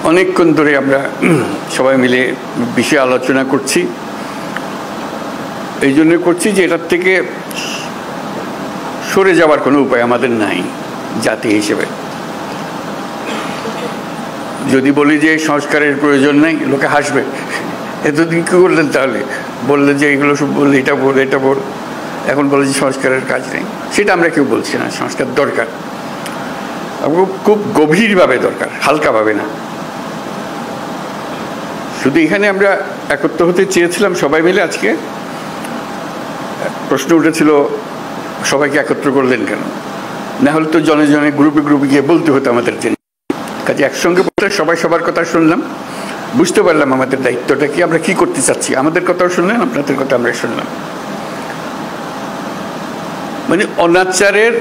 অনেকক্ষণ ধরে আমরা সবাই মিলে বিষয়ে আলোচনা করছি। এই জন্য করছি যে এটার থেকে সরে যাওয়ার কোনো উপায় আমাদের নাই জাতি হিসেবে। যদি বলি যে সংস্কারের প্রয়োজন নেই, লোকে হাসবে, এতদিন কি করলেন তাহলে? বললেন যে এগুলো সব বললে এটা বল এটা বল, এখন বলে যে সংস্কারের কাজ নেই। সেটা আমরা কেউ বলছি না, সংস্কার দরকার, খুব গভীরভাবে দরকার, হালকাভাবে না। শুধু এখানে আমরা একত্র হতে চেয়েছিলাম সবাই মিলে। আজকে প্রশ্ন উঠেছিল সবাইকে একত্র করলেন কেন? না হলে তো জনে জনে গ্রুপে গ্রুপে গিয়ে বলতে হতো আমাদের জন্য। কাজে একসঙ্গে বলতে সবাই সবার কথা শুনলাম, বুঝতে পারলাম আমাদের দায়িত্বটা কি, আমরা কি করতে চাচ্ছি। আমাদের কথাও শুনলেন, আপনাদের কথা আমরা শুনলাম। মানে অনাচারের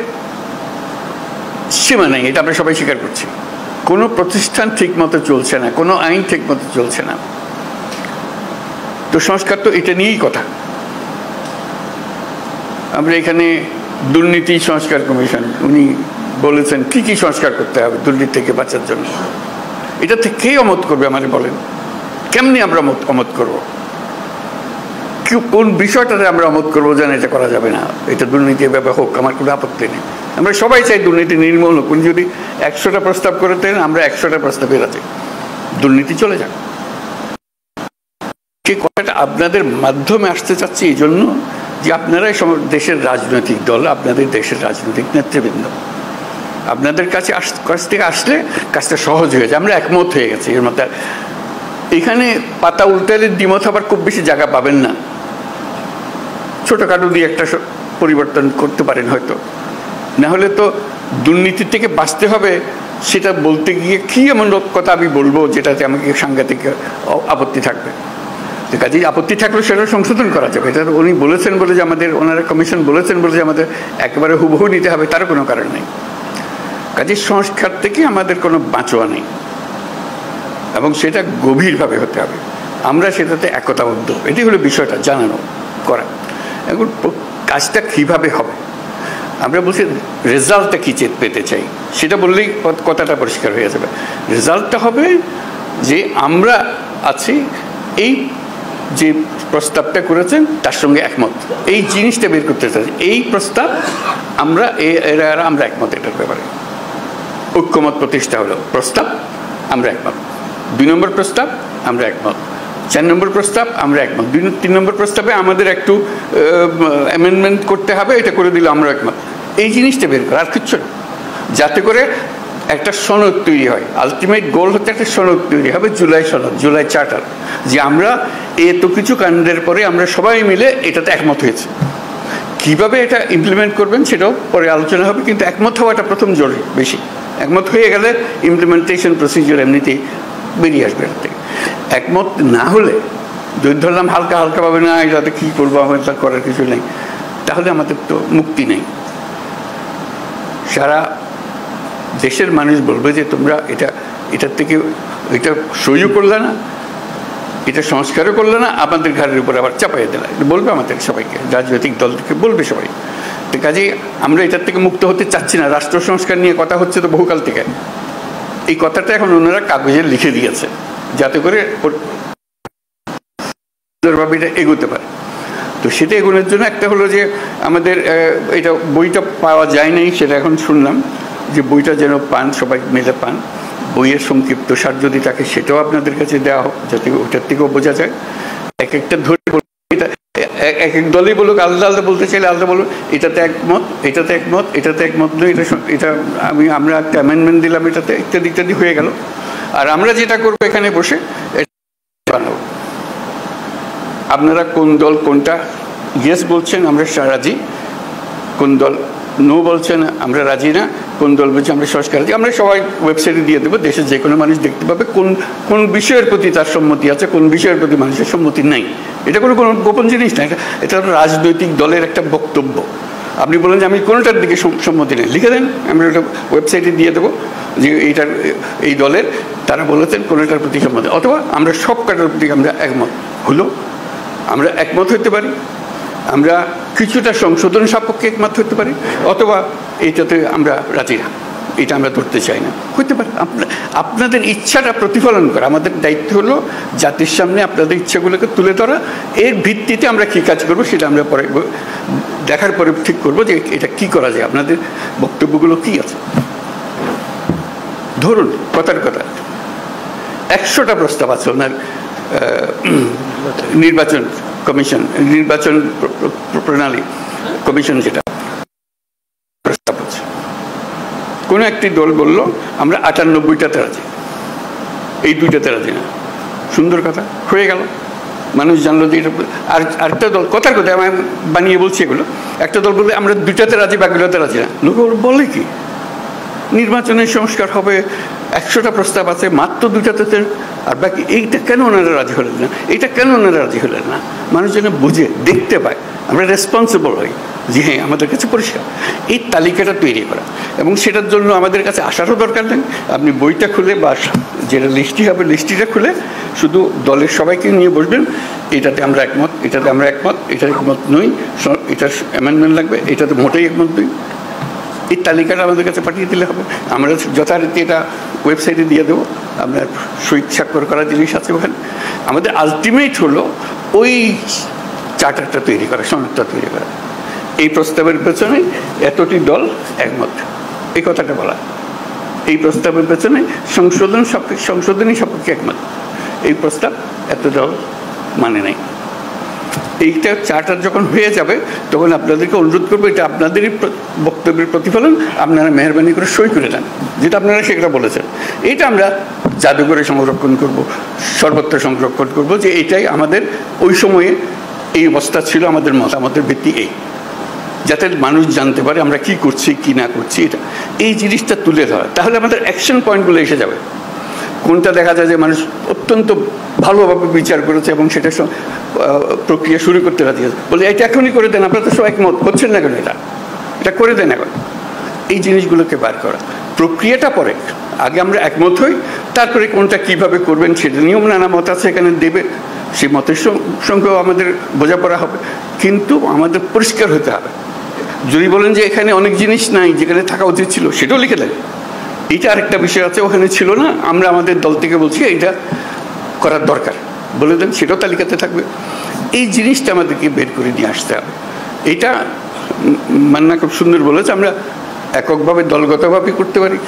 সীমা নেই, এটা আমরা সবাই স্বীকার করছি। কোনো প্রতিষ্ঠান ঠিক মতো চলছে না, কোনো আইন ঠিক মতো চলছে না। তো সংস্কার তো এটা নিয়েই কথা। আমরা এখানে দুর্নীতি সংস্কার কমিশন, উনি বলেছেন কি কি সংস্কার করতে হবে দুর্নীতি থেকে বাঁচার জন্য। এটা থেকে কে অমত করবে আমাদের বলেন? কেমনি আমরা অমত করবো? কোন বিষয়টাতে আমরা অমত করবো যেন এটা করা যাবে না, এটা দুর্নীতির ব্যাপার হোক, আমার কোনো আপত্তি নেই। আমরা সবাই চাই দুর্নীতি নির্মূল হোক। উনি যদি 100টা প্রস্তাব করে দেন, আমরা 100টা প্রস্তাবে রাজি, দুর্নীতি চলে যাক। সে কথাটা আপনাদের মাধ্যমে আসতে চাচ্ছি এই জন্য যে আপনারাই দেশের রাজনৈতিক দল, আপনাদের দেশের রাজনৈতিক নেতৃবৃন্দ, আপনাদের কাছ থেকে আসলে কাজটা সহজ হয়ে যায়। আমরা একমত হয়ে গেছি এর মধ্যে। এখানে পাতা উল্টালে দ্বিমত আবার খুব বেশি জায়গা পাবেন না। ছোটখাটো দিয়ে একটা পরিবর্তন করতে পারেন হয়তো, না হলে তো দুর্নীতির থেকে বাঁচতে হবে। সেটা বলতে গিয়ে কি এমন কথা আমি বলবো যেটাতে আমাকে সাংঘাতিক আপত্তি থাকবে। কাজেই আপত্তি থাকলে সেটা সংশোধন করা যাবে। এটা উনি বলেছেন বলে যে আমাদের, ওনারা কমিশন বলেছেন বলে যে আমাদের একেবারে হুবহু নিতে হবে তারও কোনো কারণ নেই। কাজেই সংস্কার থেকে আমাদের কোনো বাঁচোয়া নেই এবং সেটা গভীরভাবে হতে হবে। আমরা সেটাতে একতাবদ্ধ, এটি হলো বিষয়টা জানানো করা। এখন কাজটা কীভাবে হবে আমরা বলছি, রেজাল্টটা কী পেতে চাই সেটা বললেই কথাটা পরিষ্কার হয়ে যাবে। রেজাল্টটা হবে যে আমরা আছি, এই যে প্রস্তাবটা করেছেন তার সঙ্গে একমত, এই জিনিসটা বের করতে চাই। এই প্রস্তাব আমরা আমরা একমত, এটার ব্যাপারে ঐক্যমত প্রতিষ্ঠা হলো। প্রস্তাব আমরা একমত, 2 নম্বর প্রস্তাব আমরা একমত, 4 নম্বর প্রস্তাব আমরা একমত, 3 নম্বর প্রস্তাবে আমাদের একটু অ্যামেন্ডমেন্ট করতে হবে, এটা করে দিলে আমরা একমত। এই জিনিসটা বের করা, আর কিচ্ছু না, যাতে করে একটা সনদ তৈরি হয়। আলটিমেট গোল হচ্ছে একটা সনদ তৈরি হবে, জুলাই সনদ, জুলাই চার্টার, যে আমরা এত কিছু কাণ্ডের পরে আমরা সবাই মিলে এটাতে একমত হয়েছে। কিভাবে এটা ইমপ্লিমেন্ট করবেন সেটাও পরে আলোচনা হবে, কিন্তু একমত হওয়াটা প্রথম জরুরি বেশি। একমত হয়ে গেলে ইমপ্লিমেন্টেশন প্রসিডিওর এমনিতেই বেরিয়ে আসবে। এর থেকে একমত না হলে, যদি ধরলাম হালকা হালকাভাবে না এটাতে কী করবো, আমার তা করার কিছু নেই, তাহলে আমাদের তো মুক্তি নেই। সারা দেশের মানুষ বলবে যে তোমরা এটার থেকে এটা সহ্য করলে না, এটা সংস্কারও করলে না, আপনাদের ঘরের উপর আবার চাপাইয়ে দিলে, বলবে আমাদের সবাইকে, রাজনৈতিক দল থেকে বলবে সবাই। তো কাজেই আমরা এটার থেকে মুক্ত হতে চাচ্ছি না। রাষ্ট্র সংস্কার নিয়ে কথা হচ্ছে তো বহুকাল থেকে। এই কথাটা এখন ওনারা কাগজে লিখে দিয়েছে যাতে করে এটা এগোতে পারে। তো সেটা এগোনোর জন্য একটা হলো যে আমাদের এটা বইটা পাওয়া যায় নাই, সেটা এখন শুনলাম যে বইটা যেন পান, সবাই মিলে পান। বইয়ের সংক্ষিপ্ত সার যদি থাকে সেটাও আপনাদের কাছে দেওয়া হোক, যাতে ওটার থেকেও বোঝা যায়। এক একটা ধরে এটা এক এক দলই বলুক, আলাদা আলাদা বলতে চাইলে আলাদা বলুক, এটাতে একমত, এটাতে একমত, এটাতে একমত নয়, এটা আমরা একটা অ্যামেন্ডমেন্ট দিলাম এটাতে, ইত্যাদি ইত্যাদি হয়ে গেল। আর আমরা যেটা করবো এখানে বসে বানাবো। আপনারা কোন দল কোনটা ইয়েস বলছেন আমরা রাজি, কোন দল নো বলছেন আমরা রাজি না, কোন দল বলছে আমরা সংস্কার রাজি, আমরা সবাই ওয়েবসাইটে দিয়ে দেবো। দেশের যে কোনো মানুষ দেখতে পাবে কোন কোন বিষয়ের প্রতি তার সম্মতি আছে, কোন বিষয়ের প্রতি মানুষের সম্মতি নাই। এটা কোনো গোপন জিনিস না, এটা রাজনৈতিক দলের একটা বক্তব্য। আপনি বলেন যে আমি কোনোটার দিকে সম্মতি নেই, লিখে দেন, আমরা ওটা ওয়েবসাইটে দিয়ে দেবো যে এইটার এই দলের তারা বলেছেন কোনোটার প্রতি সম্মতি, অথবা আমরা সব কাটার প্রতি আমরা একমত হলো, আমরা একমত হতে পারি। আমরা কিছুটা সংশোধন সাপেক্ষে একমত হতে পারি, অথবা এইটাতে আমরা রাজি না, এটা আমরা ধরতে চাই না। হইতে পারে আপনাদের ইচ্ছাটা প্রতিফলন করা, আমাদের দায়িত্ব হলো জাতির সামনে আপনাদের ইচ্ছাগুলোকে তুলে ধরা, এর ভিত্তিতে আমরা কী কাজ করবো সেটা আমরা পরে দেখার পরে ঠিক করবো যে এটা কি করা যায়, আপনাদের বক্তব্যগুলো কি আছে। ধরুন কথার কথা 100টা প্রস্তাব আছে ওনার নির্বাচন কমিশন, নির্বাচন প্রণালী কমিশন, যেটা প্রস্তাব আছে। কোনো একটি দল বলল আমরা 98টাতে রাজি, এই 2টাতে রাজি না। সুন্দর কথা, হয়ে গেল, মানুষ জানলো যে এটা। আর আরেকটা দল, কথার কথা আমি বানিয়ে বলছি এগুলো, একটা দল বললে আমরা 2টাতে রাজি, বাকিটাতে রাজি না। লোক বলে কি নির্বাচনের সংস্কার হবে, 100টা প্রস্তাব আছে, মাত্র 2টাতে আর বাকি। এইটা কেন ওনারা রাজি হলেন না, এইটা কেন ওনারা রাজি হলেন না? মানুষ যেন বুঝে দেখতে পায়, আমরা রেসপন্সিবল হই যে হ্যাঁ আমাদের কাছে পরিষ্কার। এই তালিকাটা তৈরি করা, এবং সেটার জন্য আমাদের কাছে আসারও দরকার নেই। আপনি বইটা খুলে বা যেটা লিস্টি হবে লিস্টিটা খুলে শুধু দলের সবাইকে নিয়ে বসবেন, এটাতে আমরা একমত, এটাতে আমরা একমত, এটা একমত নই, এটার অ্যামেন্ডমেন্ট লাগবে, এটাতে মোটেই একমত নই। এই তালিকাটা আমাদের কাছে পাঠিয়ে দিলে হবে, আমরা যথারীতি এটা ওয়েবসাইটে দিয়ে দেবো। আপনার শহীদ স্বাক্ষর করা জিনিস আছে ওখানে। আমাদের আলটিমেট হলো ওই চার্টারটা তৈরি করা, সনদটা তৈরি করা। এই প্রস্তাবের পেছনে এতটি দল একমত, এই কথাটা বলা। এই প্রস্তাবের পেছনে সংশোধনী সাপেক্ষে একমত, এই প্রস্তাব এত দল মানে নাই। এইটা চার্টার যখন হয়ে যাবে তখন আপনাদেরকে অনুরোধ করবো, এটা আপনাদেরই বক্তব্যের প্রতিফলন, আপনারা মেহরবানি করে সই করে দেন, যেটা আপনারা সেটা বলেছেন। এটা আমরা জাদুঘরে সংরক্ষণ করব, সর্বত্র সংরক্ষণ করব, যে এটাই আমাদের ওই সময়ে এই অবস্থা ছিল, আমাদের মতামতের ভিত্তি এই, যাতে মানুষ জানতে পারে আমরা কি করছি কি না করছি। এটা এই জিনিসটা তুলে ধরা, তাহলে আমাদের অ্যাকশন পয়েন্টগুলো এসে যাবে। কোনটা দেখা যায় যে মানুষ অত্যন্ত ভালোভাবে বিচার করেছে এবং সেটা প্রক্রিয়া শুরু করতে রাজি আছে, বলে এটা এখনই করে দেন, আপনারা তো সব একমত হচ্ছেন না কেন, এটা করে দেন এখন। এই জিনিসগুলোকে বার করা, প্রক্রিয়াটা পরে, আগে আমরা একমত হই, তারপরে কোনটা কিভাবে করবেন সেটা নিয়ম নানা মত আছে এখানে দেবে, সেই মতের সঙ্গেও আমাদের বোঝাপড়া হবে, কিন্তু আমাদের পরিষ্কার হতে হবে। যদি বলেন যে এখানে অনেক জিনিস নাই যেখানে থাকা উচিত ছিল, সেটাও লিখে দেন। এইটা আরেকটা বিষয় আছে, ওখানে ছিল না, আমরা আমাদের দল থেকে বলছি এটা করার দরকার, বলে দেন, সেটাও তালিকাতে থাকবে। এই জিনিসটা আমাদেরকে বের করে নিয়ে আসতে হবে। এটা মান্না খুব সুন্দর বলেছে, আমরা এককভাবে দলগতভাবে করতে পারি,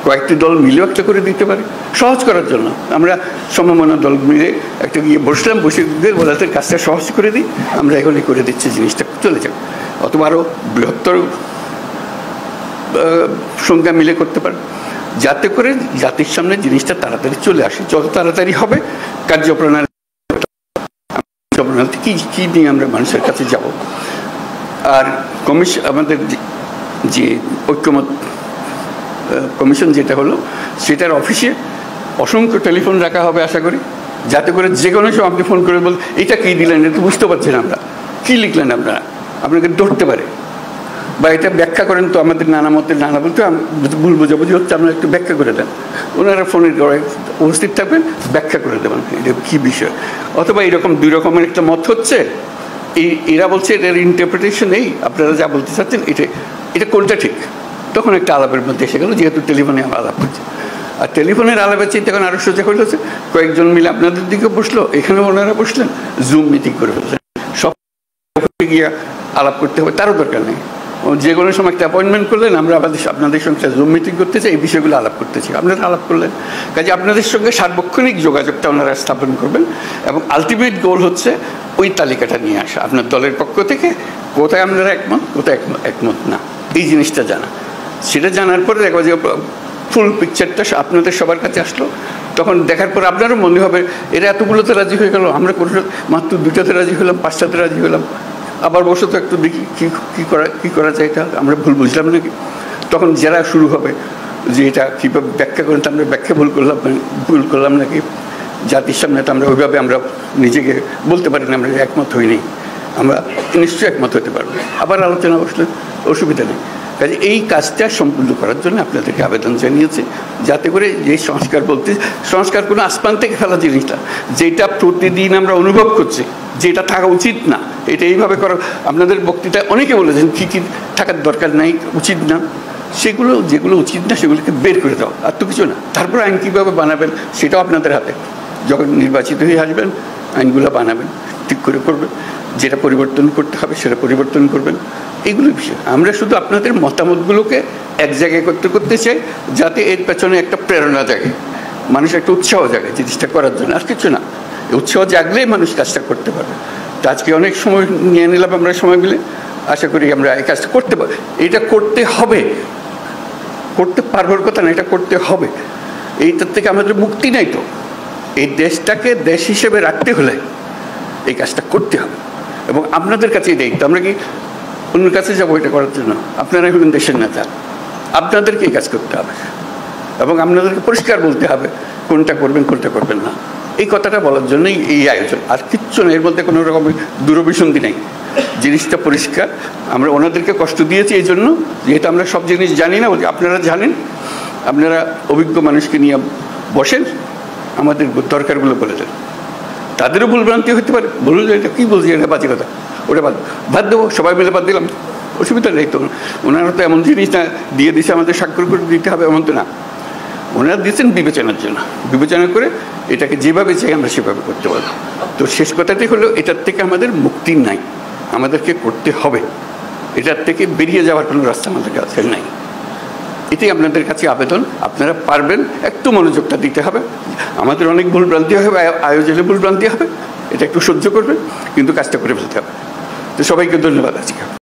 কয়েকটি দল মিলেও একটা করে দিতে পারি, সহজ করার জন্য। আমরা সমমনা দল মিলে একটা গিয়ে বসলাম, বসে দিয়ে বলাতে কাজটা সহজ করে দিই, আমরা এখনই করে দিচ্ছি, জিনিসটা চলে যাবে। অথবা আরও বৃহত্তর সংখ্যা মিলে করতে পারে, যাতে করে জাতির সামনে জিনিসটা তাড়াতাড়ি চলে আসে। যত তাড়াতাড়ি হবে কার্যপ্রণালী কি নিয়ে আমরা মানুষের কাছে যাব। আর কমিশন, আমাদের যে ঐক্যমত কমিশন যেটা হলো, সেটার অফিসে অসংখ্য টেলিফোন রাখা হবে আশা করি, যাতে করে যে কোনো সময় আপনি ফোন করে বল এটা কী দিলেন, এটা তো বুঝতে পারছেন আমরা, কী লিখলেন আপনারা, আপনাকে ধরতে পারে, বা এটা ব্যাখ্যা করেন তো, আমাদের নানা মতের নানা বলতে ভুল বোঝাবুঝি হচ্ছে, আপনারা একটু ব্যাখ্যা করে দেন। ওনারা ফোনের গড়ায় উপস্থিত থাকবেন, ব্যাখ্যা করে দেবেন এটা কী বিষয়। অথবা এরকম 2 রকমের একটা মত হচ্ছে, এরা বলছে এটার ইন্টারপ্রিটেশন এই, আপনারা যা বলতে চাচ্ছেন এটা কোনটা ঠিক, তখন একটা আলাপের মধ্যে এসে গেল, যেহেতু টেলিফোনে আলাপ হচ্ছে। আর টেলিফোনের আলাপের চেয়ে তখন আরও সোজা হয়েছে, কয়েকজন মিলে আপনাদের দিকে বসলো, এখানেও ওনারা বসলেন, জুম মিটিং করে ফেললেন, সব গিয়ে আলাপ করতে হবে তারও দরকার নেই। যে কোনো সময় একটা অ্যাপয়েন্টমেন্ট করলেন, আমরা আপনাদের সঙ্গে জুম মিটিং করতে চাই, এই বিষয়গুলো আলাপ করতে চাই, আপনারা আলাপ করলেন। কাজে আপনাদের সঙ্গে সার্বক্ষণিক যোগাযোগটা ওনারা স্থাপন করবেন, এবং আলটিমেট গোল হচ্ছে ওই তালিকাটা নিয়ে আসা আপনার দলের পক্ষ থেকে, কোথায় আপনারা একমত, কোথায় একমত না, এই জিনিসটা জানা। সেটা জানার পরে দেখো যে ফুল পিকচারটা আপনাদের সবার কাছে আসলো, তখন দেখার পর আপনারও মনে হবে এরা এতগুলোতে রাজি হয়ে গেল, আমরা কোনো মাত্র 2টাতে রাজি হলাম, 5টাতে রাজি হলাম, আবার বসে তো একটু দেখি কী করা যায়, এটা আমরা ভুল বুঝলাম নাকি। তখন যারা শুরু হবে যে এটা কীভাবে ব্যাখ্যা করেন, আমরা ব্যাখ্যা ভুল করলাম নাকি, জাতির সামনে তো আমরা ওইভাবে আমরা নিজেকে বলতে পারি না আমরা একমত হইনি, আমরা নিশ্চয়ই একমত হতে পারবো, আবার আলোচনা বসলে অসুবিধা নেই। কাজে এই কাজটা সম্পূর্ণ করার জন্য আপনাদেরকে আবেদন জানিয়েছি, যাতে করে যে সংস্কার কোনো আসমান থেকে ফেলা জিনিসটা, যেটা প্রতিদিন আমরা অনুভব করছি যেটা থাকা উচিত না, এটা এইভাবে করা। আপনাদের বক্তৃতায় অনেকে বলেছেন কী কী থাকার দরকার নাই, উচিত না, সেগুলো যেগুলো উচিত না সেগুলোকে বের করে দাও, আর তো কিছু না। তারপর আইন কীভাবে বানাবেন সেটাও আপনাদের হাতে। যখন নির্বাচিত হয়ে আসবেন আইনগুলো বানাবেন, ঠিক করে করবেন, যেটা পরিবর্তন করতে হবে সেটা পরিবর্তন করবেন। এইগুলো বিষয় আমরা শুধু আপনাদের মতামতগুলোকে এক জায়গায় করতে চাই, যাতে এর পেছনে একটা প্রেরণা জাগে, মানুষ একটা উৎসাহ জাগে জিনিসটা করার জন্য, আর কিছু না। উৎসাহ জাগলেই মানুষ কাজটা করতে পারবে। তো আজকে অনেক সময় নিয়ে নিলাম আমরা, সময় মিলে আশা করি আমরা এই কাজটা করতে পারবো। এটা করতে হবে, করতে পারবার কথা না, এটা করতে হবে। এইটার থেকে আমাদের মুক্তি নাই। তো এই দেশটাকে দেশ হিসেবে রাখতে হলে এই কাজটা করতে হবে, এবং আপনাদের কাছে এই দায়িত্ব। আমরা কি অন্যের কাছে যাবো এটা করার জন্য? আপনারাই হলেন দেশের নেতা, আপনাদেরকে এই কাজ করতে হবে, এবং আপনাদেরকে পরিষ্কার বলতে হবে কোনটা করবেন কোনটা করবেন না। এই কথাটা বলার জন্যই এই আয়োজন, আর কিচ্ছু না। এর মধ্যে কোনো রকম দূরভিসন্ধি নেই, জিনিসটা পরিষ্কার। আমরা ওনাদেরকে কষ্ট দিয়েছি এই জন্য, যেহেতু আমরা সব জিনিস জানি না, আপনারা জানেন। আপনারা অভিজ্ঞ মানুষকে নিয়ে বসেন, আমাদের দরকারগুলো বলে দেন। তাদেরও ভুলভ্রান্তি হতে পারে, বলুন এটা কী বলছি, এটা বাজে কথা, ওটা বাদ দেবো, সবাই মিলে বাদ দিলাম, অসুবিধা নেই তো। ওনারা তো এমন জিনিস না দিয়ে দিচ্ছে আমাদের স্বাক্ষর করে দিতে হবে, এমন তো না। ওনারা দিয়েছেন বিবেচনার জন্য, বিবেচনা করে এটাকে যেভাবে চাই আমরা সেভাবে করতে পারবো। তো শেষ কথাটি হলো, এটার থেকে আমাদের মুক্তি নাই, আমাদেরকে করতে হবে। এটার থেকে বেরিয়ে যাওয়ার কোনো রাস্তা আমাদের কাছে নাই। এটাই আপনাদের কাছে আবেদন। আপনারা পারবেন, একটু মনোযোগটা দিতে হবে। আমাদের অনেক ভুলভ্রান্তি হবে, আয়োজনে ভুলভ্রান্তি হবে, এটা একটু সহ্য করবেন, কিন্তু কাজটা করে ফেলতে হবে। তো সবাইকে ধন্যবাদ আজকে।